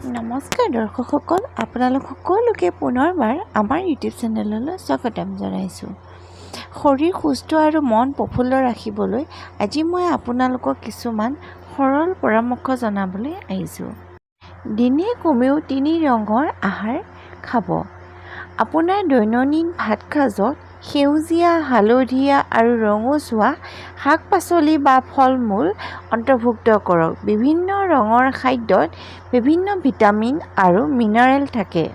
নমস্কাৰ দৰ্শকসকল, আপোনালোক সকলোকে পুনৰবাৰ আমাৰ ইউটিউব চেনেললৈ স্বাগতম জনাইছোঁ। শৰীৰ সুস্থ আৰু মন প্ৰফুল্ল ৰাখিবলৈ আজি মই আপোনালোকক কিছুমান সৰল পৰামৰ্শ জনাবলৈ আহিছোঁ। দিনে কমেও 3 ৰঙৰ আহাৰ খাব। আপোনাৰ দৈনন্দিন ভাত সাজত সেউজীয়া, হালধীয়া আৰু ৰঙচুৱা শাক-পাচলি বা ফল-মূল অন্তৰ্ভুক্ত কৰক। বিভিন্ন ৰঙৰ খাদ্যত বিভিন্ন ভিটামিন আৰু মিনাৰেল থাকে।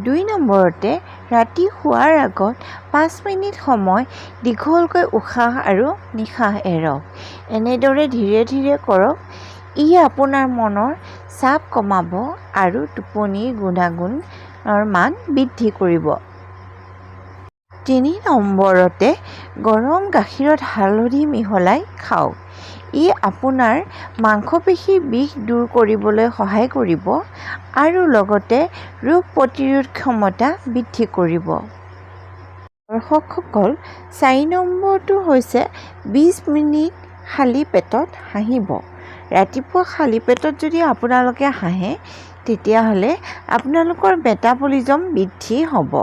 2 নম্বৰতে, ৰাতি শোৱাৰ আগত 5 মিনিট সময় দীঘলকৈ উশাহ আৰু নিশাহ এৰক। এনেদৰে ধীৰে ধীৰে কৰক। ই আপোনাৰ মনৰ চাপ কমাব আৰু টোপনিৰ গুণাগুণৰ মান বৃদ্ধি কৰিব। 3 নম্বৰতে, গৰম গাখীৰত হালধি মিহলাই খাওক। ই আপোনাৰ মাংসপেশীৰ বিষ দূৰ কৰিবলৈ সহায় কৰিব আৰু লগতে ৰোগ প্ৰতিৰোধ ক্ষমতা বৃদ্ধি কৰিব। দৰ্শকসকল, 4 নম্বৰটো হৈছে 20 মিনিট খালী পেটত হাঁহিব। ৰাতিপুৱা খালী পেটত যদি আপোনালোকে হাঁহে, তেতিয়াহ'লে আপোনালোকৰ মেটাবলিজম বৃদ্ধি হ'ব।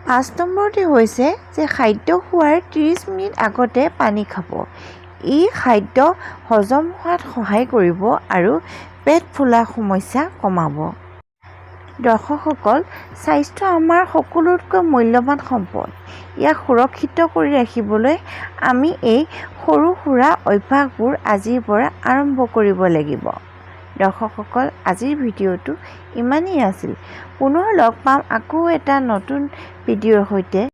5 নম্বৰতে হৈছে যে খাদ্য খোৱাৰ 30 মিনিট আগতে পানী খাব। ই খাদ্য হজম হোৱাত সহায় কৰিব আৰু পেট ফুলাৰ সমস্যা কমাব। দৰ্শকসকল, স্বাস্থ্য আমাৰ সকলোতকৈ মূল্যৱান সম্পদ। ইয়াক সুৰক্ষিত কৰি ৰাখিবলৈ আমি এই সৰু সুৰা অভ্যাসবোৰ আজিৰ পৰা আৰম্ভ কৰিব লাগিব। দৰ্শকসকল, আজিৰ ভিডিঅ'টো ইমানেই আছিল। পুনৰ লগ পাম আকৌ এটা নতুন ভিডিঅ'ৰ সৈতে।